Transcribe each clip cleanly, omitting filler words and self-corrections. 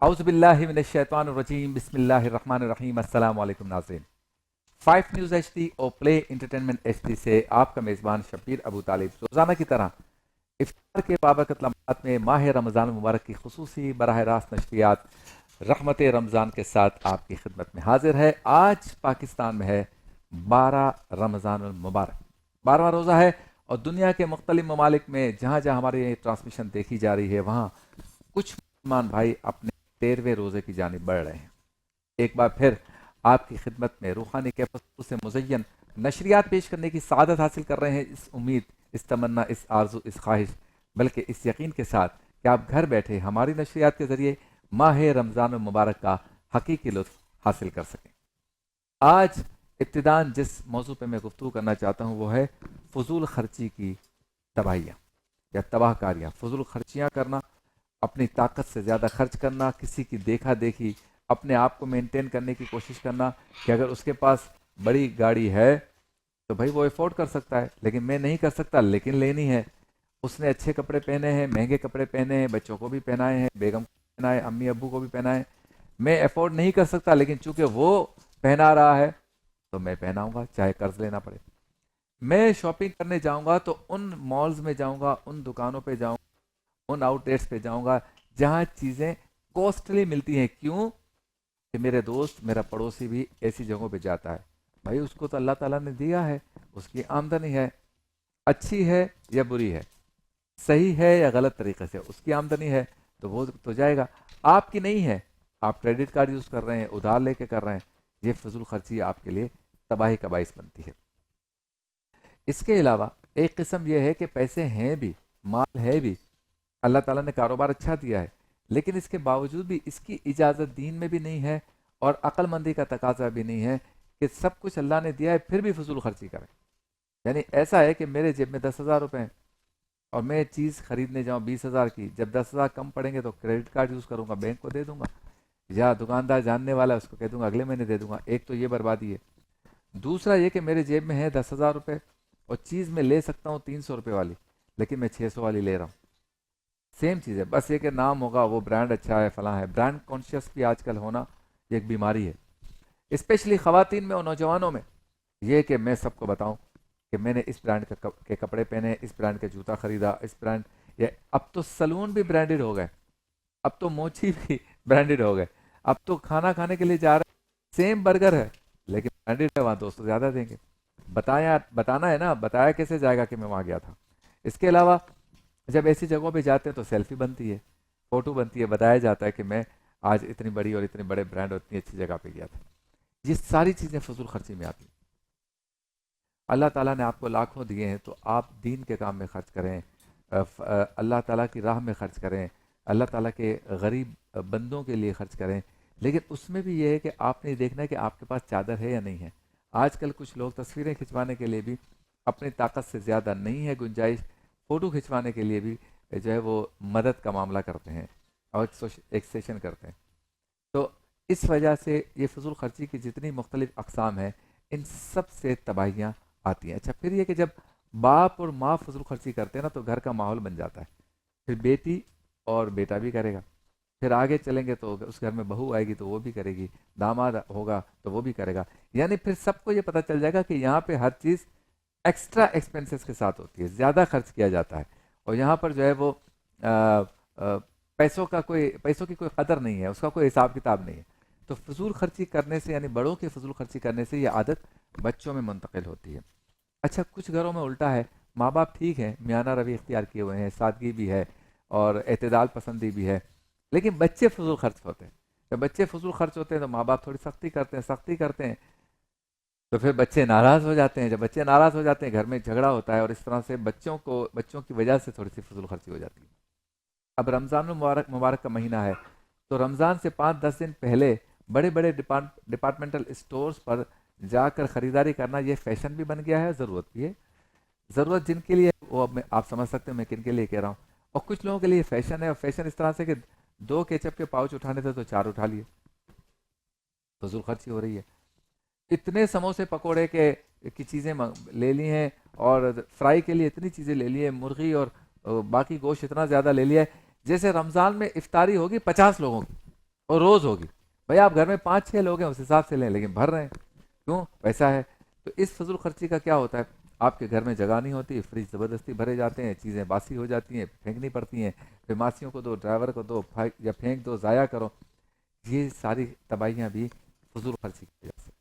اعوذ باللہ من الشیطان الرجیم بسم اللہ الرحمن الرحیم السلام علیکم ناظرین 5 نیوز ایچ ڈی اور پلے انٹرٹینمنٹ ایچ ڈی سے آپ کا میزبان شبیر ابو طالب روزانہ کی طرح افطار کے بابرکت لمحات میں ماہ رمضان المبارک کی خصوصی براہ راست نشریات رحمت رمضان کے ساتھ آپ کی خدمت میں حاضر ہے۔ آج پاکستان میں ہے 12 رمضان المبارک، 12واں روزہ ہے، اور دنیا کے مختلف ممالک میں جہاں جہاں ہماری یہ ٹرانسمیشن دیکھی جا رہی ہے وہاں کچھ مسلمان بھائی اپنے 13ویں روزے کی جانب بڑھ رہے ہیں۔ ایک بار پھر آپ کی خدمت میں روحانی کیفیت سے مزین نشریات پیش کرنے کی سعادت حاصل کر رہے ہیں، اس امید، اس تمنا، اس آرزو، اس خواہش، بلکہ اس یقین کے ساتھ کہ آپ گھر بیٹھے ہماری نشریات کے ذریعے ماہ رمضان المبارک کا حقیقی لطف حاصل کر سکیں۔ آج ابتداً جس موضوع پہ میں گفتگو کرنا چاہتا ہوں وہ ہے فضول خرچی کی تباہیاں یا تباہ کاریاں۔ فضول خرچیاں کرنا، اپنی طاقت سے زیادہ خرچ کرنا، کسی کی دیکھا دیکھی اپنے آپ کو مینٹین کرنے کی کوشش کرنا کہ اگر اس کے پاس بڑی گاڑی ہے تو بھائی وہ افورڈ کر سکتا ہے، لیکن میں نہیں کر سکتا لیکن لینی ہے۔ اس نے اچھے کپڑے پہنے ہیں، مہنگے کپڑے پہنے ہیں، بچوں کو بھی پہنائے ہیں، بیگم کو بھی پہنائے، امی ابو کو بھی پہنائے، میں افورڈ نہیں کر سکتا لیکن چونکہ وہ پہنا رہا ہے تو میں پہناؤں گا چاہے قرض لینا پڑے۔ میں شاپنگ کرنے جاؤں گا تو ان مالز میں جاؤں گا، ان دکانوں پہ جاؤں گا، ان آؤٹ لیٹس پہ جاؤں گا جہاں چیزیں کوسٹلی ملتی ہیں۔ کیوں کہ میرے دوست، میرا پڑوسی بھی ایسی جگہوں پہ جاتا ہے، بھائی اس کو تو اللہ تعالیٰ نے دیا ہے، اس کی آمدنی ہے، اچھی ہے یا بری ہے، صحیح ہے یا غلط طریقے سے، اس کی آمدنی ہے تو وہ تو جائے گا۔ آپ کی نہیں ہے، آپ کریڈٹ کارڈ یوز کر رہے ہیں، ادھار لے کے کر رہے ہیں، یہ فضول خرچی آپ کے لیے تباہی کا باعث بنتی ہے۔ اس کے علاوہ ایک قسم یہ ہے کہ پیسے ہیں بھی، مال ہے بھی، اللہ تعالیٰ نے کاروبار اچھا دیا ہے، لیکن اس کے باوجود بھی اس کی اجازت دین میں بھی نہیں ہے اور عقل مندی کا تقاضا بھی نہیں ہے کہ سب کچھ اللہ نے دیا ہے پھر بھی فضول خرچی کریں۔ یعنی ایسا ہے کہ میرے جیب میں 10,000 روپے ہیں اور میں چیز خریدنے جاؤں 20,000 کی، جب 10,000 کم پڑیں گے تو کریڈٹ کارڈ یوز کروں گا، بینک کو دے دوں گا، یا دکاندار جاننے والا ہے اس کو کہہ دوں گا اگلے مہینے دے دوں گا۔ ایک تو یہ بربادی ہے۔ دوسرا یہ کہ میرے جیب میں ہے 10,000 روپے اور چیز میں لے سکتا ہوں 300 روپے والی، لیکن میں 600 والی لے رہا ہوں۔ سیم چیز ہے، بس یہ کہ نام ہوگا، وہ برانڈ اچھا ہے، فلاں ہے۔ برانڈ کانشیس بھی آج کل ہونا یہ ایک بیماری ہے، اسپیشلی خواتین میں اور نوجوانوں میں۔ یہ کہ میں سب کو بتاؤں کہ میں نے اس برانڈ کے کپڑے پہنے، اس برانڈ کے جوتا خریدا، اس برانڈ، یہ اب تو سلون بھی برانڈڈ ہو گئے، اب تو موچی بھی برانڈڈ ہو گئے، اب تو کھانا کھانے کے لیے جا رہے ہیں، سیم برگر ہے لیکن برانڈڈ ہے، وہاں دوست زیادہ دیں گے۔ بتانا ہے نا، بتایا کیسے جائے گا کہ میں وہاں گیا تھا۔ اس کے علاوہ جب ایسی جگہوں پہ جاتے ہیں تو سیلفی بنتی ہے، فوٹو بنتی ہے، بتایا جاتا ہے کہ میں آج اتنی بڑی اور اتنے بڑے برانڈ اور اتنی اچھی جگہ پہ گیا تھا۔ یہ ساری چیزیں فضول خرچی میں آتی ہیں۔ اللہ تعالیٰ نے آپ کو لاکھوں دیے ہیں تو آپ دین کے کام میں خرچ کریں، اللہ تعالیٰ کی راہ میں خرچ کریں، اللہ تعالیٰ کے غریب بندوں کے لیے خرچ کریں، لیکن اس میں بھی یہ ہے کہ آپ نے دیکھنا ہے کہ آپ کے پاس چادر ہے یا نہیں ہے۔ آج کل کچھ لوگ تصویریں کھنچوانے کے لیے بھی اپنی طاقت سے زیادہ نہیں ہے گنجائش، فوٹو کھنچوانے کے لیے بھی جو ہے وہ مدد کا معاملہ کرتے ہیں اور ایک سیشن کرتے ہیں۔ تو اس وجہ سے یہ فضول خرچی کی جتنی مختلف اقسام ہیں ان سب سے تباہیاں آتی ہیں۔ اچھا، پھر یہ کہ جب باپ اور ماں فضول خرچی کرتے ہیں نا تو گھر کا ماحول بن جاتا ہے، پھر بیٹی اور بیٹا بھی کرے گا، پھر آگے چلیں گے تو اس گھر میں بہو آئے گی تو وہ بھی کرے گی، داماد ہوگا تو وہ بھی کرے گا، یعنی پھر سب کو یہ پتہ چل جائے گا کہ یہاں پہ ہر چیز ایکسٹرا ایکسپنسز کے ساتھ ہوتی ہے، زیادہ خرچ کیا جاتا ہے، اور یہاں پر جو ہے وہ پیسوں کی کوئی قدر نہیں ہے، اس کا کوئی حساب کتاب نہیں ہے۔ تو فضول خرچی کرنے سے، یعنی بڑوں کی فضول خرچی کرنے سے یہ عادت بچوں میں منتقل ہوتی ہے۔ اچھا، کچھ گھروں میں الٹا ہے، ماں باپ ٹھیک ہیں، میانہ روی اختیار کیے ہوئے ہیں، سادگی بھی ہے اور اعتدال پسندی بھی ہے، لیکن بچے فضول خرچ ہوتے ہیں۔ جب بچے فضول خرچ ہوتے ہیں تو ماں باپ تھوڑی سختی کرتے ہیں تو پھر بچے ناراض ہو جاتے ہیں، جب بچے ناراض ہو جاتے ہیں گھر میں جھگڑا ہوتا ہے، اور اس طرح سے بچوں کی وجہ سے تھوڑی سی فضول خرچی ہو جاتی ہے۔ اب رمضان مبارک کا مہینہ ہے تو رمضان سے 5-10 دن پہلے بڑے بڑے ڈپارٹمنٹل اسٹورز پر جا کر خریداری کرنا یہ فیشن بھی بن گیا ہے، ضرورت بھی ہے۔ ضرورت جن کے لیے وہ اب آپ سمجھ سکتے ہیں میں کن کے لیے کہہ رہا ہوں، اور کچھ لوگوں کے لیے فیشن ہے، اور فیشن اس طرح سے کہ 2 کیچپ کے پاؤچ اٹھانے تھے تو 4 اٹھا لیے، فضول خرچی ہو رہی ہے۔ اتنے سموسے پکوڑے کی چیزیں لے لی ہیں، اور فرائی کے لیے اتنی چیزیں لے لی ہیں، مرغی اور باقی گوشت اتنا زیادہ لے لیا ہے، جیسے رمضان میں افطاری ہوگی 50 لوگوں کی، اور روز ہوگی. بھائی آپ گھر میں 5-6 لوگ ہیں اس حساب سے لیں لیکن بھر رہے ہیں, کیوں؟ پیسہ ہے. تو اس فضول خرچی کا کیا ہوتا ہے, آپ کے گھر میں جگہ نہیں ہوتی, فریج زبردستی بھرے جاتے ہیں, چیزیں باسی ہو جاتی ہیں, پھینکنی پڑتی ہیں, پھر ماسیوں کو دو, ڈرائیور کو دو, یا پھینک دو, ضائع کرو. یہ ساری تباہیاں بھی فضول خرچی کی وجہ سے.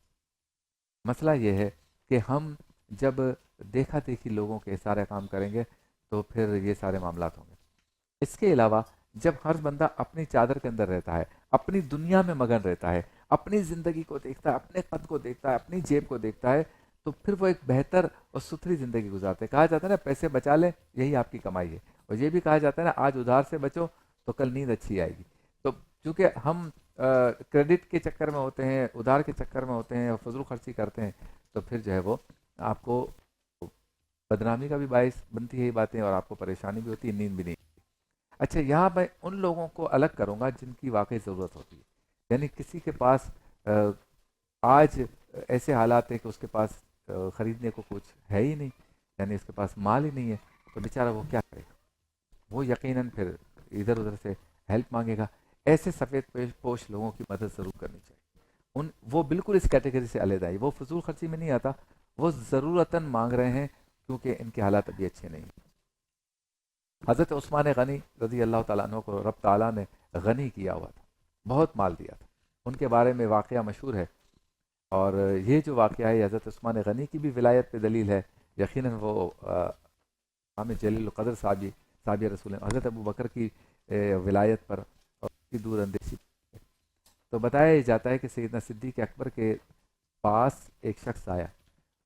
مسئلہ یہ ہے کہ ہم جب دیکھا دیکھی لوگوں کے سارے کام کریں گے تو پھر یہ سارے معاملات ہوں گے. اس کے علاوہ جب ہر بندہ اپنی چادر کے اندر رہتا ہے, اپنی دنیا میں مگن رہتا ہے, اپنی زندگی کو دیکھتا ہے, اپنے قد کو دیکھتا ہے, اپنی جیب کو دیکھتا ہے, تو پھر وہ ایک بہتر اور ستھری زندگی گزارتے ہیں. کہا جاتا ہے نا پیسے بچا لیں یہی آپ کی کمائی ہے, اور یہ بھی کہا جاتا ہے نا آج ادھار سے بچو تو کل نیند اچھی آئے گی. تو چونکہ ہم کریڈٹ کے چکر میں ہوتے ہیں, ادھار کے چکر میں ہوتے ہیں اور فضول خرچی کرتے ہیں, تو پھر جو ہے وہ آپ کو بدنامی کا بھی باعث بنتی ہے یہ باتیں, اور آپ کو پریشانی بھی ہوتی ہے, نیند بھی نہیں. اچھا, یہاں میں ان لوگوں کو الگ کروں گا جن کی واقعی ضرورت ہوتی ہے. یعنی کسی کے پاس آج ایسے حالات ہیں کہ اس کے پاس خریدنے کو کچھ ہے ہی نہیں, یعنی اس کے پاس مال ہی نہیں ہے, تو بیچارہ وہ کیا کرے گا؟ وہ یقیناً پھر ادھر ادھر سے ہیلپ مانگے گا. ایسے سفید پوش لوگوں کی مدد ضرور کرنی چاہیے. وہ بالکل اس کیٹیگری سے علیحدہ ہے, وہ فضول خرچی میں نہیں آتا, وہ ضرورتاً مانگ رہے ہیں کیونکہ ان کے حالات ابھی اچھے نہیں. حضرت عثمان غنی رضی اللہ تعالیٰ عنہ کو رب تعالیٰ نے غنی کیا ہوا تھا, بہت مال دیا تھا. ان کے بارے میں واقعہ مشہور ہے, اور یہ جو واقعہ ہے حضرت عثمان غنی کی بھی ولایت پہ دلیل ہے. یقیناً وہ عامر جلیل القدر صحابی رسول حضرت ابو بکر کی ولایت پر اور کی دور اندیشی. تو بتایا جاتا ہے کہ سیدنا صدیق اکبر کے پاس ایک شخص آیا.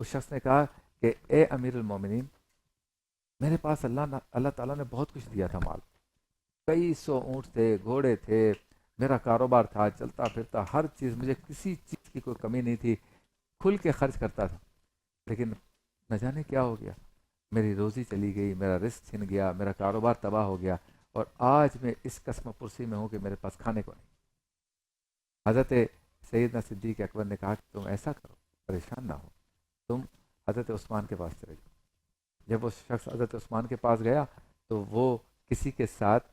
اس شخص نے کہا کہ اے امیر المومنین, میرے پاس اللہ تعالیٰ نے بہت کچھ دیا تھا, مال, کئی 100 اونٹ تھے, گھوڑے تھے, میرا کاروبار تھا, چلتا پھرتا ہر چیز, مجھے کسی چیز کی کوئی کمی نہیں تھی, کھل کے خرچ کرتا تھا. لیکن نہ جانے کیا ہو گیا, میری روزی چلی گئی, میرا رزق چھن گیا, میرا کاروبار تباہ ہو گیا, اور آج میں اس قسم پرسی میں ہوں کہ میرے پاس کھانے کو نہیں. حضرت سیدنا صدیق اکبر نے کہا کہ تم ایسا کرو, پریشان نہ ہو, تم حضرت عثمان کے پاس چلے جاؤ. جب وہ شخص حضرت عثمان کے پاس گیا تو وہ کسی کے ساتھ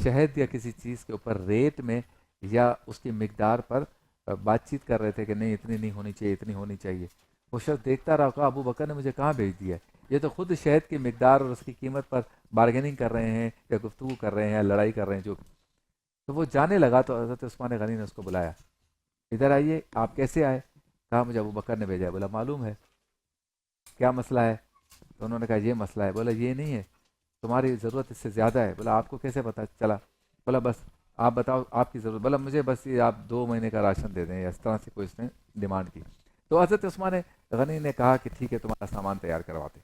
شہد یا کسی چیز کے اوپر ریٹ میں یا اس کی مقدار پر بات چیت کر رہے تھے کہ نہیں اتنی نہیں ہونی چاہیے, اتنی ہونی چاہیے. وہ شخص دیکھتا رہا, کہا ابو بکر نے مجھے کہاں بھیج دیا ہے, یہ تو خود شہد کی مقدار اور اس کی قیمت پر بارگیننگ کر رہے ہیں یا گفتگو کر رہے ہیں یا لڑائی کر رہے ہیں جو. تو وہ جانے لگا تو حضرت عثمان غنی نے اس کو بلایا, ادھر آئیے, آپ کیسے آئے؟ کہا مجھے ابو بکر نے بھیجا ہے. بولا معلوم ہے, کیا مسئلہ ہے؟ تو انہوں نے کہا یہ مسئلہ ہے. بولا یہ نہیں ہے, تمہاری ضرورت اس سے زیادہ ہے. بولا آپ کو کیسے پتا چلا؟ بولا بس آپ بتاؤ آپ کی ضرورت. بولا مجھے بس یہ آپ 2 مہینے کا راشن دے دیں, یا اس طرح سے کوئی اس نے ڈیمانڈ کی. تو حضرت عثمان غنی نے کہا کہ ٹھیک ہے, تمہارا سامان تیار کرواتے.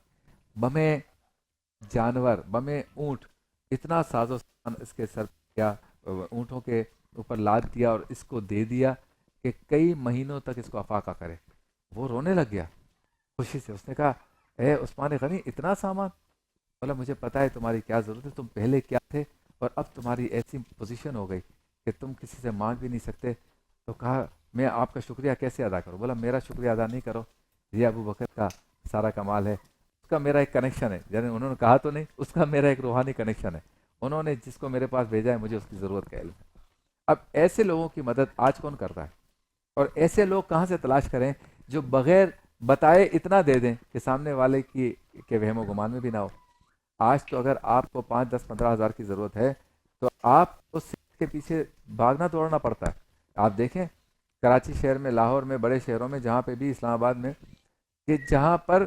بمیں جانور, بمیں اونٹ, اتنا ساز و سامان اس کے سر کیا, اونٹوں کے اوپر لاد دیا اور اس کو دے دیا کہ کئی مہینوں تک اس کو افاقہ کرے. وہ رونے لگ گیا خوشی سے. اس نے کہا اے عثمان غنی, اتنا سامان؟ بولا مجھے پتا ہے تمہاری کیا ضرورت ہے, تم پہلے کیا تھے اور اب تمہاری ایسی پوزیشن ہو گئی کہ تم کسی سے مانگ بھی نہیں سکتے. تو کہا میں آپ کا شکریہ کیسے ادا کروں؟ بولا میرا شکریہ ادا نہیں کرو, یہ ابو بکر کا سارا کمال ہے, اس کا میرا ایک کنیکشن ہے. یعنی انہوں نے کہا تو نہیں, اس کا میرا ایک روحانی کنیکشن ہے, انہوں نے جس کو میرے پاس بھیجا ہے مجھے اس کی ضرورت کا علم ہے. اب ایسے لوگوں کی مدد آج کون کرتا ہے؟ اور ایسے لوگ کہاں سے تلاش کریں جو بغیر بتائے اتنا دے دیں کہ سامنے والے کی کے وہم و گمان میں بھی نہ ہو. آج تو اگر آپ کو 5, 10, 15 ہزار کی ضرورت ہے تو آپ اس کے پیچھے بھاگنا دوڑنا پڑتا ہے. آپ دیکھیں کراچی شہر میں, لاہور میں, بڑے شہروں میں, جہاں پہ بھی, اسلام آباد میں, کہ جہاں پر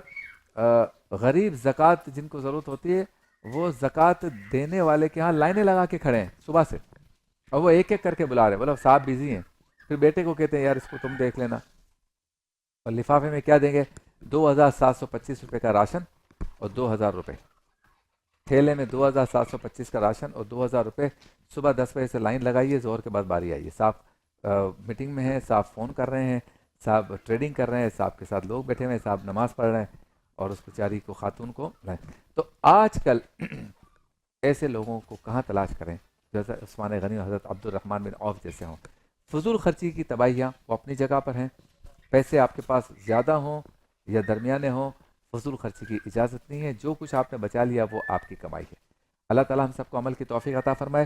غریب زکوٰۃ جن کو ضرورت ہوتی ہے وہ زکوٰۃ دینے والے کے ہاں لائنیں لگا کے کھڑے ہیں صبح سے, اور وہ ایک ایک کر کے بلا رہے ہیں. بولو صاحب بیزی ہیں. پھر بیٹے کو کہتے ہیں یار اس کو تم دیکھ لینا, اور لفافے میں کیا دیں گے؟ 2725 روپے کا راشن اور 2000 روپے. تھیلے میں 2725 کا راشن اور 2000 روپے. صبح 10 بجے سے لائن لگائیے, زہر کے بعد باری آئیے. صاحب میٹنگ میں ہیں, صاحب فون کر رہے ہیں, صاحب ٹریڈنگ کر رہے ہیں, صاحب کے ساتھ لوگ بیٹھے ہوئے ہیں, صاحب نماز پڑھ رہے ہیں, اور اس بیچاری کو, خاتون کو لائن. تو آج کل ایسے لوگوں کو کہاں تلاش کریں جو حضرت عثمان غنی اور حضرت عبد الرحمن بن عوف جیسے ہوں. فضول خرچی کی تباہیاں وہ اپنی جگہ پر ہیں. پیسے آپ کے پاس زیادہ ہوں یا درمیانے ہوں, فضول خرچی کی اجازت نہیں ہے. جو کچھ آپ نے بچا لیا وہ آپ کی کمائی ہے. اللہ تعالی ہم سب کو عمل کی توفیق عطا فرمائے.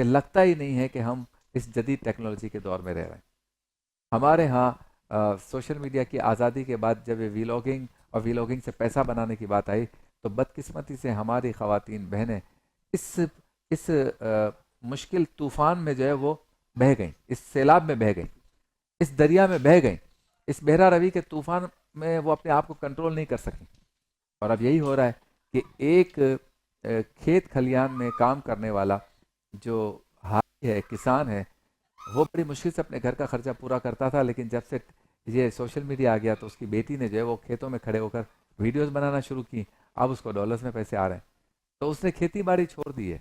کہ لگتا ہی نہیں ہے کہ ہم اس جدید ٹیکنالوجی کے دور میں رہ رہے ہیں. ہمارے ہاں سوشل میڈیا کی آزادی کے بعد جب یہ ویلاگنگ اور ویلاگنگ سے پیسہ بنانے کی بات آئی تو بدقسمتی سے ہماری خواتین بہنیں اس مشکل طوفان میں جو ہے وہ بہہ گئیں، اس سیلاب میں بہہ گئیں، اس دریا میں بہہ گئیں، اس بحیرہ روی کے طوفان میں وہ اپنے آپ کو کنٹرول نہیں کر سکیں. اور اب یہی ہو رہا ہے کہ ایک کھیت کھلیان میں کام کرنے والا جو ہاری ہے، کسان ہے، وہ بڑی مشکل سے اپنے گھر کا خرچہ پورا کرتا تھا، لیکن جب سے یہ سوشل میڈیا آ گیا تو اس کی بیٹی نے جو ہے وہ کھیتوں میں کھڑے ہو کر ویڈیوز بنانا شروع کی. اب اس کو ڈالرز میں پیسے آ رہے ہیں، تو اس نے کھیتی باڑی چھوڑ دی ہے.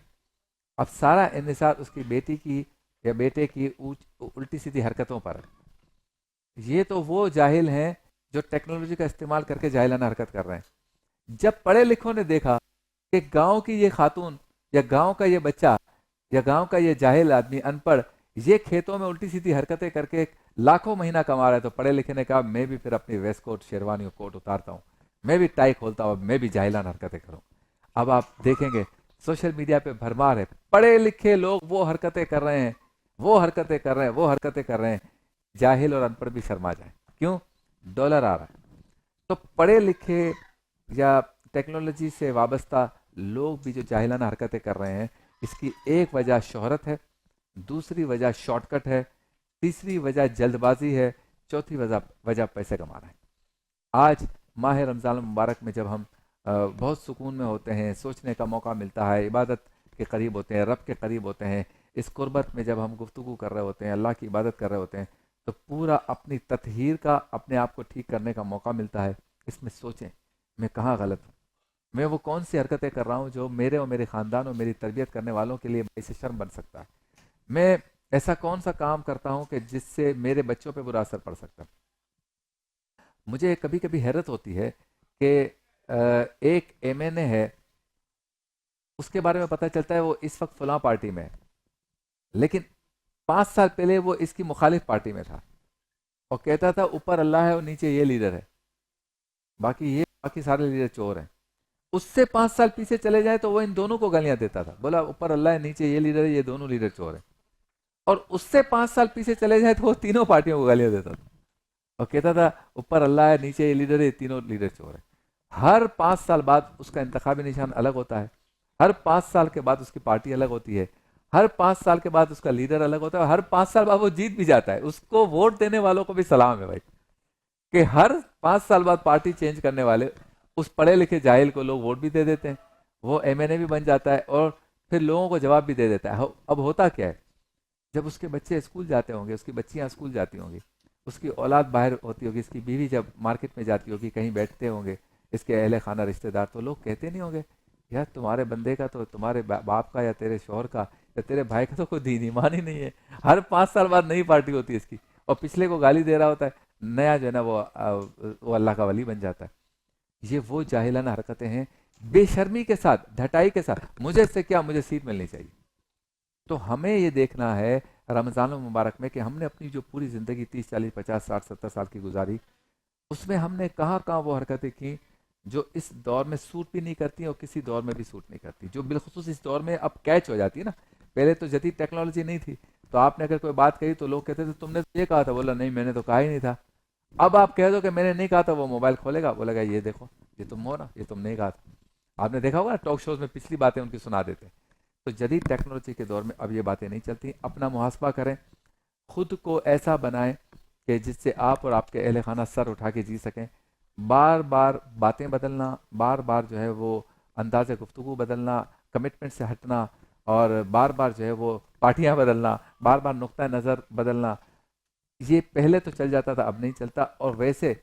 اب سارا انحصار اس کی بیٹی کی یا بیٹے کی الٹی سیدھی حرکتوں پر ہے. یہ تو وہ جاہل ہیں جو ٹیکنالوجی کا استعمال کر کے جاہلانہ حرکت کر رہے ہیں. جب پڑھے لکھوں نے دیکھا کہ گاؤں کی یہ خاتون یا گاؤں کا یہ بچہ یا گاؤں کا یہ جاہل آدمی ان پڑھ یہ کھیتوں میں الٹی سیدھی حرکتیں کر کے لاکھوں مہینہ کما رہا ہے، تو پڑھے لکھے نے کہا میں بھی پھر اپنی ویسٹ کوٹ شیروانی اور کوٹ اتارتا ہوں، میں بھی ٹائی کھولتا ہوں، میں بھی جاہلانہ حرکتیں کروں. اب آپ دیکھیں گے سوشل میڈیا پہ بھرمار ہے، پڑھے لکھے لوگ وہ حرکتیں کر رہے ہیں، وہ حرکتیں کر رہے ہیں، وہ حرکتیں کر رہے ہیں. جاہل اور ان پڑھ بھی شرما جائیں. کیوں؟ ڈالر آ رہا ہے. تو پڑھے لکھے یا ٹیکنالوجی سے وابستہ لوگ بھی جو جاہلانہ حرکتیں کر رہے ہیں، اس کی ایک وجہ شہرت ہے، دوسری وجہ شارٹ کٹ ہے، تیسری وجہ جلد بازی ہے، چوتھی وجہ پیسے کمانا ہے. آج ماہ رمضان المبارک میں جب ہم بہت سکون میں ہوتے ہیں، سوچنے کا موقع ملتا ہے، عبادت کے قریب ہوتے ہیں، رب کے قریب ہوتے ہیں، اس قربت میں جب ہم گفتگو کر رہے ہوتے ہیں، اللہ کی عبادت کر رہے ہوتے ہیں، تو پورا اپنی تطہیر کا، اپنے آپ کو ٹھیک کرنے کا موقع ملتا ہے. اس میں سوچیں میں کہاں غلط ہوں، میں وہ کون سی حرکتیں کر رہا ہوں جو میرے اور میرے خاندان اور میری تربیت کرنے والوں کے لیے باعث شرم بن سکتا ہے. میں ایسا کون سا کام کرتا ہوں کہ جس سے میرے بچوں پہ برا اثر پڑ سکتا ہے. مجھے کبھی کبھی حیرت ہوتی ہے کہ ایک ایم این اے ہے، اس کے بارے میں پتہ چلتا ہے وہ اس وقت فلاں پارٹی میں ہے، لیکن 5 سال پہلے وہ اس کی مخالف پارٹی میں تھا اور کہتا تھا اوپر اللہ ہے اور نیچے یہ لیڈر ہے، باقی سارے لیڈر چور ہیں. اس سے 5 سال پیچھے چلے جائے تو وہ ان دونوں کو گالیاں دیتا تھا، بولا اوپر اللہ ہے نیچے یہ لیڈر ہے، یہ دونوں لیڈر چور ہیں. اور اس سے 5 سال پیچھے چلے جائے تو وہ تینوں پارٹیوں کو گالیاں دیتا تھا اور کہتا تھا اوپر اللہ ہے نیچے یہ لیڈر ہے، یہ تینوں لیڈر چور ہیں. ہر 5 سال بعد اس کا انتخابی نشان الگ ہوتا ہے، ہر 5 سال کے بعد اس کی پارٹی الگ ہوتی ہے، ہر 5 سال کے بعد اس کا لیڈر الگ ہوتا ہے، اور ہر 5 سال بعد وہ جیت بھی جاتا ہے. اس کو ووٹ دینے والوں کو بھی سلام ہے بھائی کہ ہر 5 سال بعد پارٹی چینج کرنے والے اس پڑھے لکھے جاہل کو لوگ ووٹ بھی دے دیتے ہیں، وہ ایم این اے بھی بن جاتا ہے اور پھر لوگوں کو جواب بھی دے دیتا ہے. اب ہوتا کیا ہے، جب اس کے بچے اسکول جاتے ہوں گے، اس کی بچیاں اسکول جاتی ہوں گی، اس کی اولاد باہر ہوتی ہوگی، اس کی بیوی جب مارکیٹ میں جاتی ہوگی، کہیں بیٹھتے ہوں گے اس کے اہل خانہ رشتہ دار، تو لوگ کہتے نہیں ہوں گے یار تمہارے بندے کا تو، تمہارے باپ کا یا تیرے شوہر کا یا تیرے بھائی کا تو کوئی دین ایمان ہی نہیں ہے. ہر 5 سال بعد نئی پارٹی ہوتی ہے اس کی، اور پچھلے کو گالی دے رہا ہوتا ہے، نیا جو ہے نا وہ اللہ کا ولی بن جاتا ہے. یہ وہ جاہلانہ حرکتیں ہیں، بے شرمی کے ساتھ، ڈھٹائی کے ساتھ، مجھے سے کیا، مجھے سیٹ ملنی چاہیے. تو ہمیں یہ دیکھنا ہے رمضان المبارک میں کہ ہم نے اپنی جو پوری زندگی 30 40 50 60 70 سال کی گزاری، اس میں ہم نے کہاں کہاں وہ حرکتیں کی جو اس دور میں سوٹ بھی نہیں کرتی اور کسی دور میں بھی سوٹ نہیں کرتی، جو بالخصوص اس دور میں اب کیچ ہو جاتی ہے نا. پہلے تو جدید ٹیکنالوجی نہیں تھی، تو آپ نے اگر کوئی بات کہی تو لوگ کہتے تھے تم نے تو یہ کہا تھا، بولا نہیں میں نے تو کہا ہی نہیں تھا. اب آپ کہہ دو کہ میں نے نہیں کہا تھا، وہ موبائل کھولے گا، بولے گا یہ دیکھو یہ تم ہو نا، یہ تم نہیں کہا تھا. آپ نے دیکھا ہوگا ٹاک شوز میں پچھلی باتیں ان کی سنا دیتے. تو جدید ٹیکنالوجی کے دور میں اب یہ باتیں نہیں چلتی. اپنا محاسبہ کریں، خود کو ایسا بنائیں کہ جس سے آپ اور آپ کے اہل خانہ سر اٹھا کے جی سکیں. بار بار باتیں بدلنا، بار بار جو ہے وہ انداز گفتگو بدلنا، کمٹمنٹ سے ہٹنا، اور بار بار جو ہے وہ پارٹیاں بدلنا، بار بار نقطہ نظر بدلنا، یہ پہلے تو چل جاتا تھا، اب نہیں چلتا. اور ویسے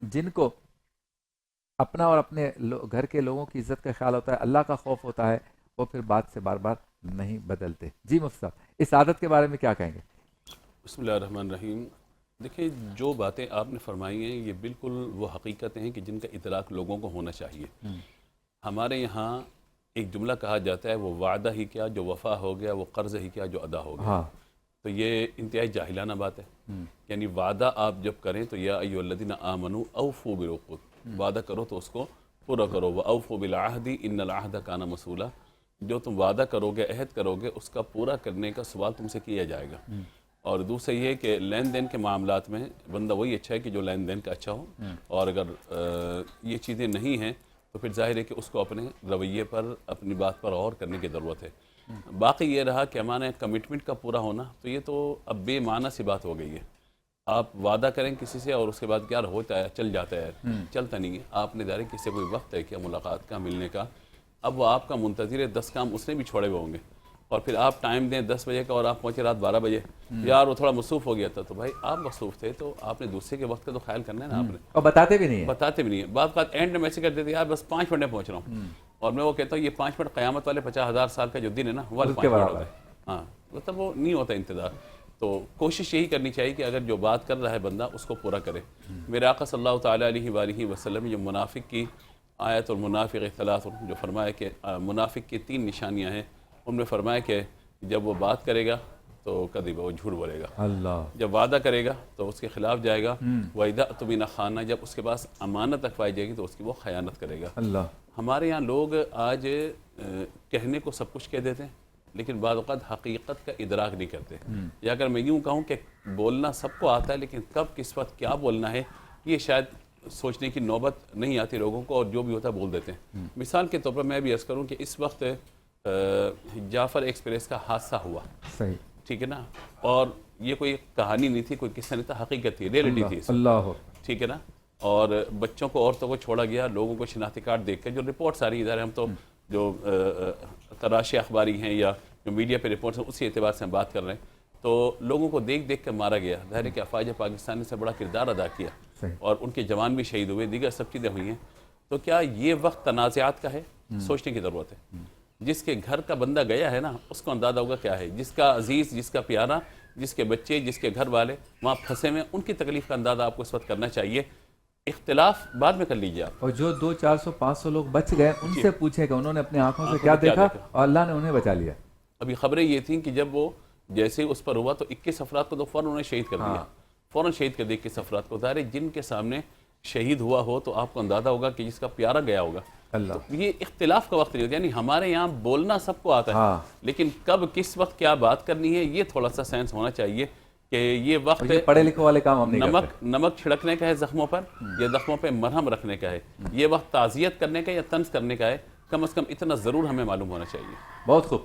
جن کو اپنا اور اپنے گھر کے لوگوں کی عزت کا خیال ہوتا ہے، اللہ کا خوف ہوتا ہے، وہ پھر بات سے بار بار نہیں بدلتے. جی مفتی صاحب، اس عادت کے بارے میں کیا کہیں گے؟ بسم اللہ الرحمن الرحیم. دیکھیں جو باتیں آپ نے فرمائی ہیں یہ بالکل وہ حقیقتیں ہیں کہ جن کا ادراک لوگوں کو ہونا چاہیے. ہمارے یہاں ایک جملہ کہا جاتا ہے، وہ وعدہ ہی کیا جو وفا ہو گیا، وہ قرض ہی کیا جو ادا ہو گیا. ہاں، تو یہ انتہائی جاہلانہ بات ہے. یعنی وعدہ آپ جب کریں تو یا ایھا الذین آمنوا اوفوا بالعقود، وعدہ کرو تو اس کو پورا کرو. واوفوا بالعہد ان العہد کان مسئولا. جو تم وعدہ کرو گے، عہد کرو گے، اس کا پورا کرنے کا سوال تم سے کیا جائے گا۔ اور دوسرا یہ کہ لین دین کے معاملات میں بندہ وہی اچھا ہے کہ جو لین دین کا اچھا ہو، اور اگر یہ چیزیں نہیں ہیں تو پھر ظاہر ہے کہ اس کو اپنے رویے پر، اپنی بات پر غور کرنے کی ضرورت ہے۔ باقی یہ رہا کہ ہمارے کمٹمنٹ کا پورا ہونا، تو یہ تو اب بے معنی سی بات ہو گئی ہے۔ آپ وعدہ کریں کسی سے اور اس کے بعد کیا ہوتا ہے، چل جاتا ہے، چلتا نہیں ہے۔ آپ نے ظاہر کسی سے کوئی وقت ہے کیا ملاقات کا، ملنے کا، اب وہ آپ کا منتظر ہے، 10 کام اس نے بھی چھوڑے ہوئے ہوں گے، اور پھر آپ ٹائم دیں 10 بجے کا اور آپ پہنچے رات 12 بجے، یار وہ تھوڑا مصروف ہو گیا تھا، تو بھائی آپ مصروف تھے تو آپ نے دوسرے کے وقت کا تو خیال کرنا ہے نا۔ آپ نے اور بتاتے بھی نہیں ہیں، بتاتے بھی نہیں ہیں، بعض بات اینڈ میں میسج کر دیتے یار بس 5 منٹ میں پہنچ رہا ہوں، اور میں وہ کہتا ہوں یہ 5 منٹ قیامت والے 50,000 سال کا جو دن ہے نا وہ 5 منٹ ہوتا ہے۔ ہاں مطلب وہ نہیں ہوتا انتظار۔ تو کوشش یہی کرنی چاہیے کہ اگر جو بات کر رہا ہے بندہ اس کو پورا کرے۔ میرے آقا صلی اللہ تعالیٰ علیہ وآلہ وسلم نے جو منافق کی آیت المنافق ثلاث جو فرمایا کہ منافق کی 3 نشانیاں ہیں، ان میں فرمایا کہ جب وہ بات کرے گا تو کذب، وہ جھوٹ بولے گا، اللہ، جب وعدہ کرے گا تو اس کے خلاف جائے گا، وَإِذَا اؤْتُمِنَ خَانَ، جب اس کے پاس امانت رکھوائی جائے گی تو اس کی وہ خیانت کرے گا۔ اللہ، ہمارے یہاں لوگ آج کہنے کو سب کچھ کہہ دیتے ہیں لیکن بعض اوقات حقیقت کا ادراک نہیں کرتے، یا اگر میں یوں کہوں کہ بولنا سب کو آتا ہے لیکن کب کس وقت کیا بولنا ہے یہ شاید سوچنے کی نوبت نہیں آتی لوگوں کو، اور جو بھی ہوتا ہے بول دیتے ہیں۔ مثال کے طور پر میں بھی عرض کروں کہ اس وقت جعفر ایکسپریس کا حادثہ ہوا، صحیح، ٹھیک ہے نا، اور یہ کوئی کہانی نہیں تھی، کوئی قصہ نہیں تھا، حقیقت تھی، ریئلٹی تھی، اللہ، ٹھیک ہے نا۔ اور بچوں کو، عورتوں کو چھوڑا گیا، لوگوں کو شناختی کارڈ دیکھ کے جو رپورٹس آ رہی ادھر، ہم تو جو تراشی اخباری ہیں یا جو میڈیا پہ رپورٹس ہیں اسی اعتبار سے ہم بات کر رہے ہیں، تو لوگوں کو دیکھ دیکھ کر مارا گیا۔ ظاہر ہے کہ افواج پاکستان نے سے بڑا کردار ادا کیا، اور ان کے جوان بھی شہید ہوئے، دیگر سب چیزیں ہوئی ہیں۔ تو کیا یہ وقت تنازعات کا ہے؟ سوچنے کی ضرورت ہے۔ جس کے گھر کا بندہ گیا ہے نا اس کو اندازہ ہوگا کیا ہے، جس کا عزیز، جس کا پیارا، جس کے بچے، جس کے گھر والے وہاں پھنسے ہوئے، ان کی تکلیف کا اندازہ آپ کو اس وقت کرنا چاہیے۔ اختلاف بعد میں کر لیجیے آپ، اور جو 200، 400، 500 لوگ بچ گئے ان سے پوچھیں کہ انہوں نے اپنی آنکھوں سے کیا دیکھا اور اللہ نے انہیں بچا لیا۔ ابھی خبریں یہ تھیں کہ جب وہ جیسے اس پر ہوا تو 21 افراد کو تو فوراً انہیں شہید کر دیا، فوراً شہید کر دیا 21 افراد کو۔ ظاہر ہے جن کے سامنے شہید ہوا ہو تو آپ کو اندازہ ہوگا کہ جس کا پیارا گیا ہوگا۔ اللہ، تو یہ اختلاف کا وقت نہیں ہوتا، یعنی ہمارے یہاں بولنا سب کو آتا ہے لیکن کب کس وقت کیا بات کرنی ہے یہ تھوڑا سا سینس ہونا چاہیے کہ یہ وقت پڑھے لکھے والے کام ہم نہیں کرتے۔ نمک چھڑکنے کا ہے زخموں پر یا زخموں پہ مرہم رکھنے کا ہے، یہ وقت تعزیت کرنے کا یا طنز کرنے کا ہے، کم از کم اتنا ضرور ہمیں معلوم ہونا چاہیے۔ بہت خوب۔